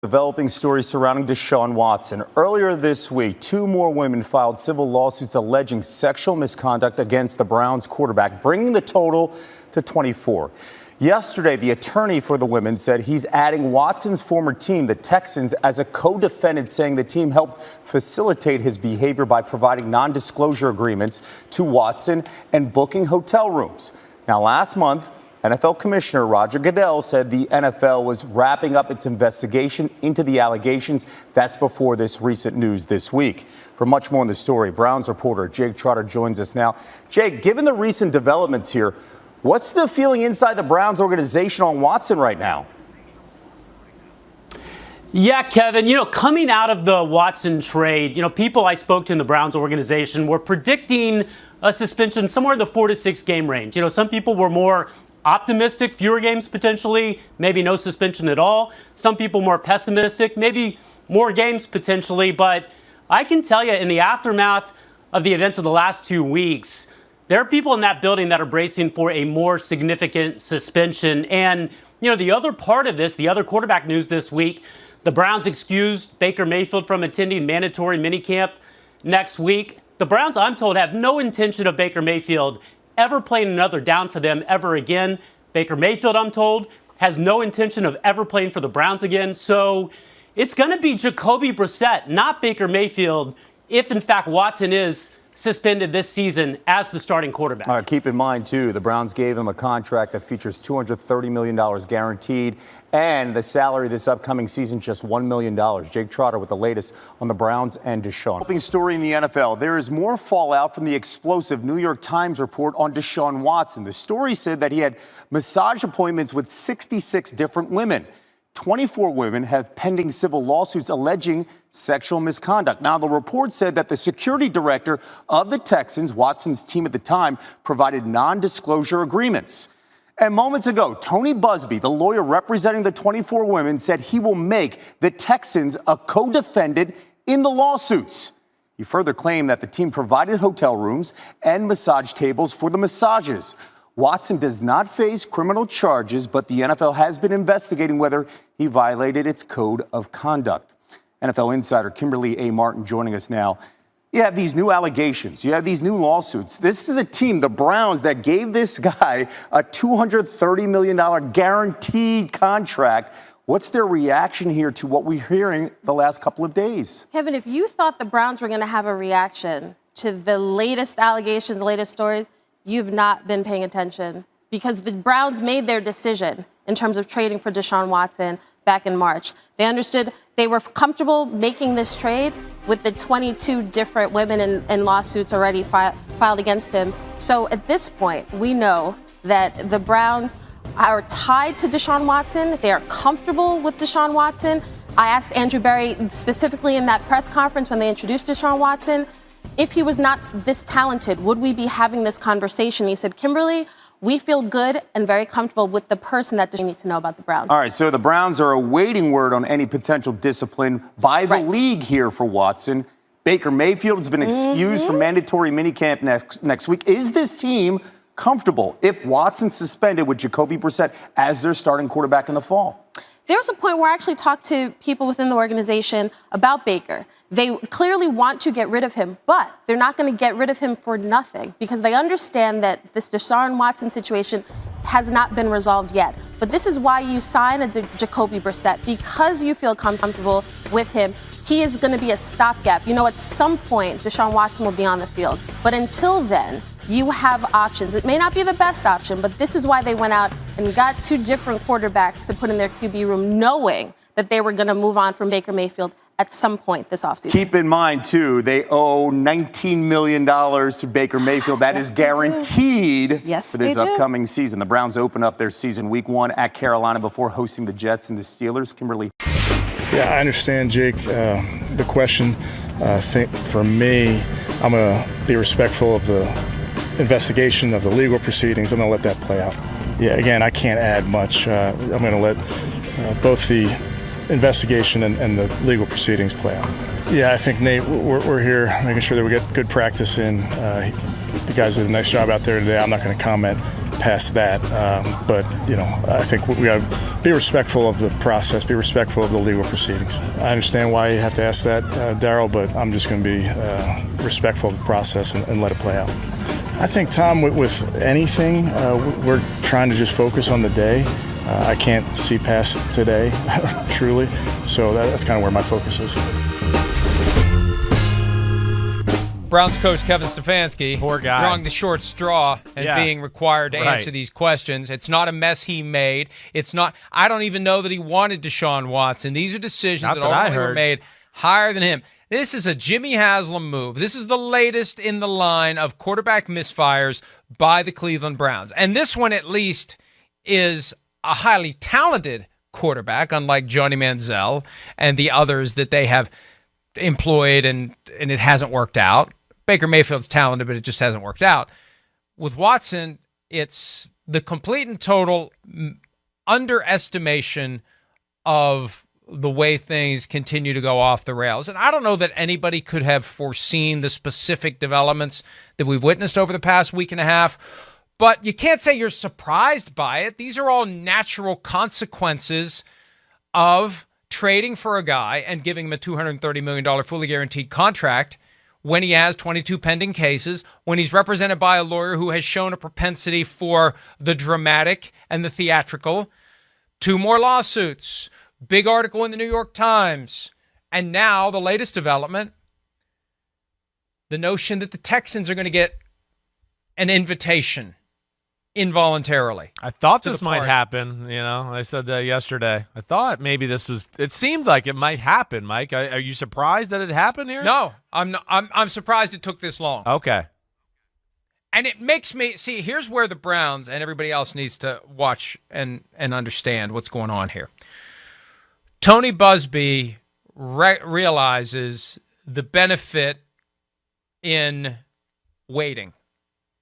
Developing stories surrounding Deshaun Watson. Earlier this week, 2 more women filed civil lawsuits alleging sexual misconduct against the Browns quarterback, bringing the total to 24. Yesterday, the attorney for the women said he's adding Watson's former team, the Texans, as a co-defendant, saying the team helped facilitate his behavior by providing non-disclosure agreements to Watson and booking hotel rooms. Now, last month, NFL Commissioner Roger Goodell said the NFL was wrapping up its investigation into the allegations. That's before this recent news this week. For much more on the story, Browns reporter Jake Trotter joins us now. Jake, given the recent developments here, what's the feeling inside the Browns organization on Watson right now? Yeah, Kevin, coming out of the Watson trade, people I spoke to in the Browns organization were predicting a suspension somewhere in the 4 to 6 game range. Some people were more optimistic, fewer games potentially, maybe no suspension at all. Some people more pessimistic, maybe more games potentially. But I can tell you, in the aftermath of the events of the last 2 weeks, there are people in that building that are bracing for a more significant suspension. And, the other part of this, the other quarterback news this week, the Browns excused Baker Mayfield from attending mandatory minicamp next week. The Browns, I'm told, have no intention of Baker Mayfield ever playing another down for them ever again. Baker Mayfield, I'm told, has no intention of ever playing for the Browns again. So it's going to be Jacoby Brissett, not Baker Mayfield, if in fact Watson is suspended this season as the starting quarterback. All right, keep in mind, too, the Browns gave him a contract that features $230 million guaranteed, and the salary this upcoming season just $1 million. Jake Trotter with the latest on the Browns and Deshaun. Helping story in the NFL. There is more fallout from the explosive New York Times report on Deshaun Watson. The story said that he had massage appointments with 66 different women. 24 women have pending civil lawsuits alleging sexual misconduct. Now, the report said that the security director of the Texans, Watson's team at the time, provided non-disclosure agreements. And moments ago, Tony Busby, the lawyer representing the 24 women, said he will make the Texans a co-defendant in the lawsuits. He further claimed that the team provided hotel rooms and massage tables for the massages. Watson does not face criminal charges, but the NFL has been investigating whether he violated its code of conduct. NFL insider Kimberly A. Martin joining us now. You have these new allegations. You have these new lawsuits. This is a team, the Browns, that gave this guy a $230 million guaranteed contract. What's their reaction here to what we're hearing the last couple of days? Kevin, if you thought the Browns were going to have a reaction to the latest allegations, the latest stories, you've not been paying attention, because the Browns made their decision in terms of trading for Deshaun Watson back in March. They understood they were comfortable making this trade with the 22 different women in lawsuits already filed against him. So at this point, we know that the Browns are tied to Deshaun Watson. They are comfortable with Deshaun Watson. I asked Andrew Berry specifically in that press conference when they introduced Deshaun Watson, if he was not this talented, would we be having this conversation? He said, Kimberly, we feel good and very comfortable with the person that we need to know about the Browns. All right, so the Browns are awaiting word on any potential discipline by the league here for Watson. Baker Mayfield has been excused from mandatory minicamp next week. Is this team comfortable if Watson's suspended with Jacoby Brissett as their starting quarterback in the fall? There was a point where I actually talked to people within the organization about Baker. They clearly want to get rid of him, but they're not going to get rid of him for nothing, because they understand that this Deshaun Watson situation has not been resolved yet. But this is why you sign a Jacoby Brissett, because you feel comfortable with him. He is going to be a stopgap. At some point, Deshaun Watson will be on the field. But until then, you have options. It may not be the best option, but this is why they went out and got 2 different quarterbacks to put in their QB room, knowing that they were going to move on from Baker Mayfield at some point this offseason. Keep in mind, too, they owe $19 million to Baker Mayfield. That is guaranteed for this upcoming season. The Browns open up their season week 1 at Carolina before hosting the Jets and the Steelers. Kimberly. Yeah, I understand, Jake, the question. I think for me, I'm going to be respectful of the investigation, of the legal proceedings. I'm going to let that play out. Yeah, again, I can't add much. I'm going to let both the investigation and the legal proceedings play out. Yeah, I think, Nate, we're here making sure that we get good practice in. The guys did a nice job out there today. I'm not going to comment past that. But I think we got to be respectful of the process, be respectful of the legal proceedings. I understand why you have to ask that, Daryl, but I'm just going to be respectful of the process and let it play out. I think, Tom, with anything, we're trying to just focus on the day. I can't see past today, truly. So that's kind of where my focus is. Browns coach Kevin Stefanski, poor guy, drawing the short straw and being required to answer these questions. It's not a mess he made. It's not. I don't even know that he wanted Deshaun Watson. These are decisions that ultimately were made higher than him. This is a Jimmy Haslam move. This is the latest in the line of quarterback misfires by the Cleveland Browns. And this one, at least, is a highly talented quarterback, unlike Johnny Manziel and the others that they have employed, and it hasn't worked out. Baker Mayfield's talented, but it just hasn't worked out. With Watson, it's the complete and total underestimation of the way things continue to go off the rails. And I don't know that anybody could have foreseen the specific developments that we've witnessed over the past week and a half, but you can't say you're surprised by it. These are all natural consequences of trading for a guy and giving him a $230 million fully guaranteed contract when he has 22 pending cases, when he's represented by a lawyer who has shown a propensity for the dramatic and the theatrical. 2 more lawsuits, big article in the New York Times, and now the latest development, the notion that the Texans are going to get an invitation involuntarily. I thought this might happen. I said that yesterday. I thought maybe it seemed like it might happen, Mike. Are you surprised that it happened here? No, I'm not. I'm surprised it took this long. Okay. And it makes me see, here's where the Browns and everybody else needs to watch and understand what's going on here. Tony Busby realizes the benefit in waiting.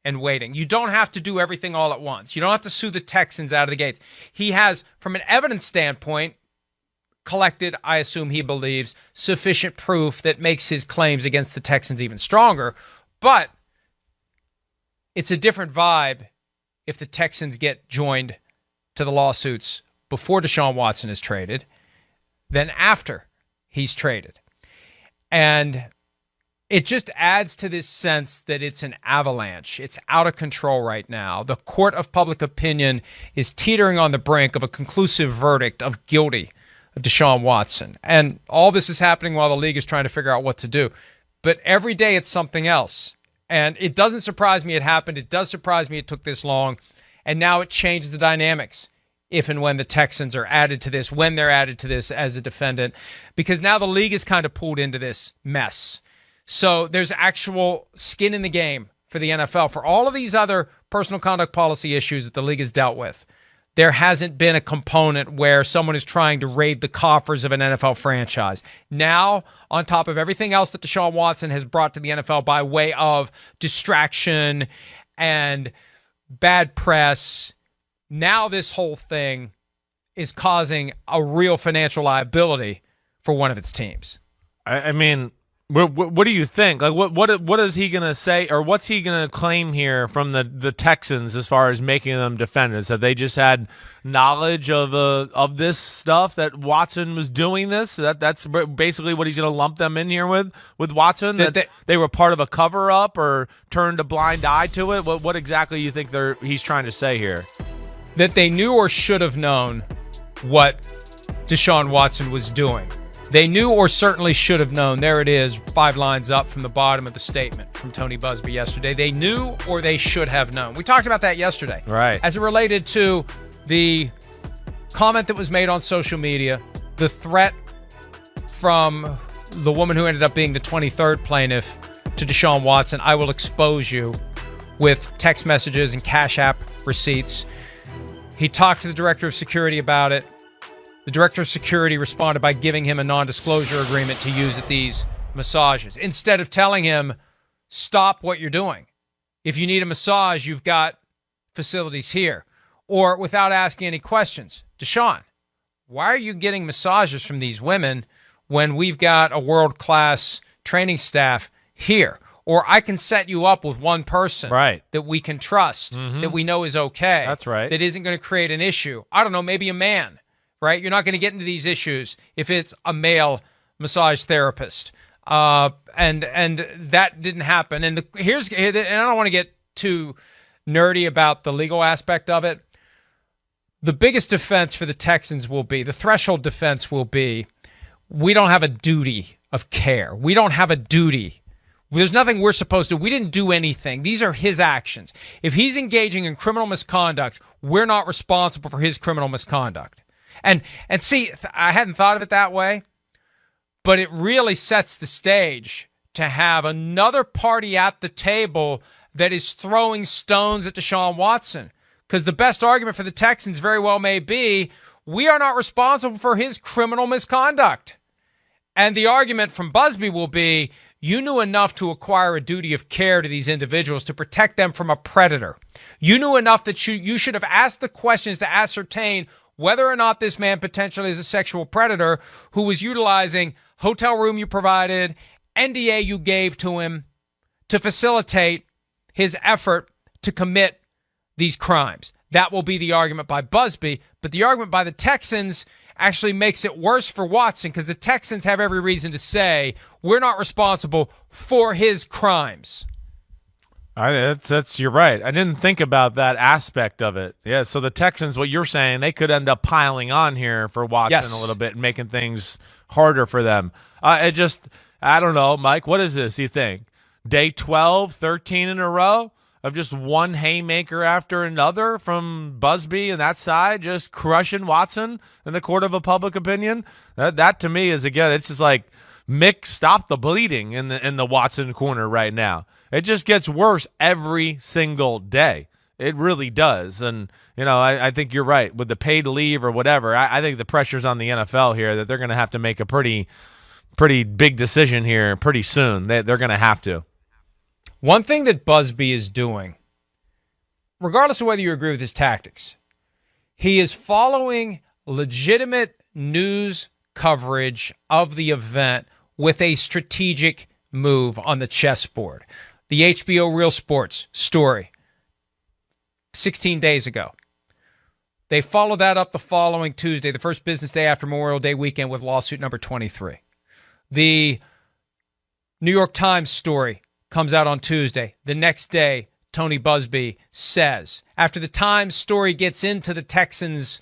You don't have to do everything all at once. You don't have to sue the Texans out of the gates. He has, from an evidence standpoint, collected, I assume he believes, sufficient proof that makes his claims against the Texans even stronger. But it's a different vibe if the Texans get joined to the lawsuits before Deshaun Watson is traded than after he's traded. And it just adds to this sense that it's an avalanche. It's out of control right now. The court of public opinion is teetering on the brink of a conclusive verdict of guilty of Deshaun Watson. And all this is happening while the league is trying to figure out what to do. But every day it's something else. And it doesn't surprise me it happened. It does surprise me it took this long. And now it changes the dynamics if and when the Texans are added to this, when they're added to this as a defendant. Because now the league is kind of pulled into this mess. So there's actual skin in the game for the NFL. For all of these other personal conduct policy issues that the league has dealt with, there hasn't been a component where someone is trying to raid the coffers of an NFL franchise. Now, on top of everything else that Deshaun Watson has brought to the NFL by way of distraction and bad press, now this whole thing is causing a real financial liability for one of its teams. I mean, what do you think? Like, what is he going to say, or what's he going to claim here from the Texans as far as making them defendants? That they just had knowledge of this stuff, that Watson was doing this? That's basically what he's going to lump them in here with Watson? That they were part of a cover-up or turned a blind eye to it? What exactly do you think he's trying to say here? That they knew or should have known what Deshaun Watson was doing. They knew or certainly should have known. There it is, 5 lines up from the bottom of the statement from Tony Busby yesterday. They knew or they should have known. We talked about that yesterday. Right. As it related to the comment that was made on social media, the threat from the woman who ended up being the 23rd plaintiff to Deshaun Watson, I will expose you, with text messages and Cash App receipts. He talked to the director of security about it. The director of security responded by giving him a non-disclosure agreement to use at these massages, instead of telling him, stop what you're doing. If you need a massage, you've got facilities here. Or without asking any questions, Deshaun, why are you getting massages from these women when we've got a world-class training staff here? Or I can set you up with one person Right. that we can trust, that we know is okay. That's right. That isn't going to create an issue. I don't know, maybe a man, right? You're not going to get into these issues if it's a male massage therapist. And that didn't happen. And and I don't want to get too nerdy about the legal aspect of it. The biggest defense for the Texans will be, the threshold defense will be, we don't have a duty of care. We don't have a duty. There's nothing we're supposed to. We didn't do anything. These are his actions. If he's engaging in criminal misconduct, we're not responsible for his criminal misconduct. And see, I hadn't thought of it that way, but it really sets the stage to have another party at the table that is throwing stones at Deshaun Watson. Because the best argument for the Texans very well may be, we are not responsible for his criminal misconduct. And the argument from Busby will be, you knew enough to acquire a duty of care to these individuals to protect them from a predator. You knew enough that you should have asked the questions to ascertain whether or not this man potentially is a sexual predator who was utilizing hotel room you provided, NDA you gave to him to facilitate his effort to commit these crimes. That will be the argument by Busby, but the argument by the Texans actually makes it worse for Watson because the Texans have every reason to say we're not responsible for his crimes. You're right. I didn't think about that aspect of it. Yeah, so the Texans, what you're saying, they could end up piling on here for Watson a little bit and making things harder for them. I don't know, Mike, what is this, you think? Day 12, 13 in a row of just one haymaker after another from Busby and that side, just crushing Watson in the court of a public opinion? That to me is, again, it's just like, Mick, stop the bleeding in the Watson corner right now. It just gets worse every single day. It really does. And, I think you're right. With the paid leave or whatever, I think the pressure's on the NFL here that they're going to have to make a pretty big decision here pretty soon. They're going to have to. One thing that Busby is doing, regardless of whether you agree with his tactics, he is following legitimate news coverage of the event with a strategic move on the chessboard. The HBO Real Sports story 16 days ago. They followed that up the following Tuesday, the first business day after Memorial Day weekend, with lawsuit number 23. The New York Times story comes out on Tuesday. The next day, Tony Busby says, after the Times story gets into the Texans'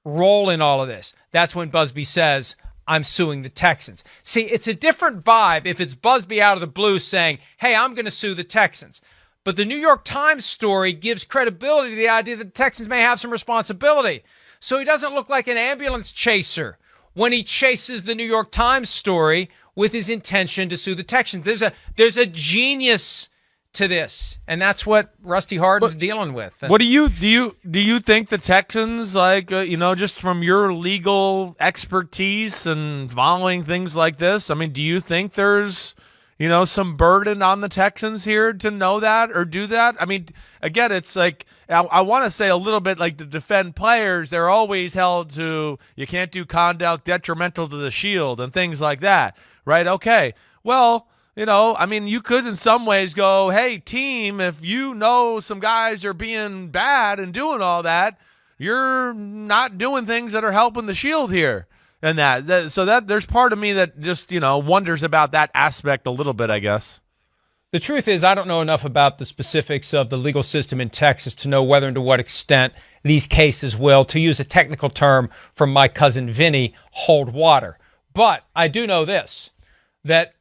role in all of this, that's when Busby says, I'm suing the Texans. See, it's a different vibe if it's Busby out of the blue saying, hey, I'm going to sue the Texans. But the New York Times story gives credibility to the idea that the Texans may have some responsibility. So he doesn't look like an ambulance chaser when he chases the New York Times story with his intention to sue the Texans. There's a genius to this, and that's what Rusty Hardin's dealing with. What do you think the Texans, just from your legal expertise and following things like this, I mean, do you think there's some burden on the Texans here to know that or do that? I mean, again, it's like, I want to say a little bit like to defend players, they're always held to, you can't do conduct detrimental to the shield and things like that, right? Okay, well, you could in some ways go, hey, team, if some guys are being bad and doing all that, you're not doing things that are helping the shield here. And so there's part of me that just, wonders about that aspect a little bit, I guess. The truth is, I don't know enough about the specifics of the legal system in Texas to know whether and to what extent these cases will, to use a technical term from my cousin Vinny, hold water. But I do know this, that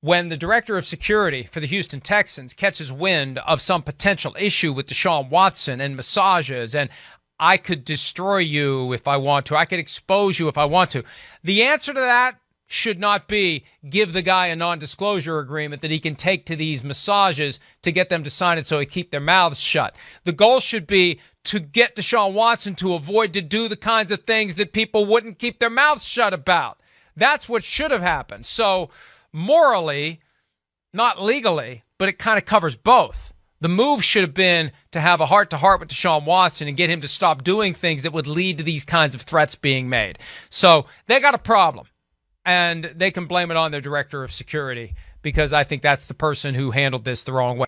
when the director of security for the Houston Texans catches wind of some potential issue with Deshaun Watson and massages and I could destroy you if I want to, I could expose you if I want to, the answer to that should not be give the guy a non-disclosure agreement that he can take to these massages to get them to sign it so he keep their mouths shut. The goal should be to get Deshaun Watson to avoid to do the kinds of things that people wouldn't keep their mouths shut about. That's what should have happened. So morally, not legally, but it kind of covers both. The move should have been to have a heart-to-heart with Deshaun Watson and get him to stop doing things that would lead to these kinds of threats being made. So they got a problem, and they can blame it on their director of security because I think that's the person who handled this the wrong way.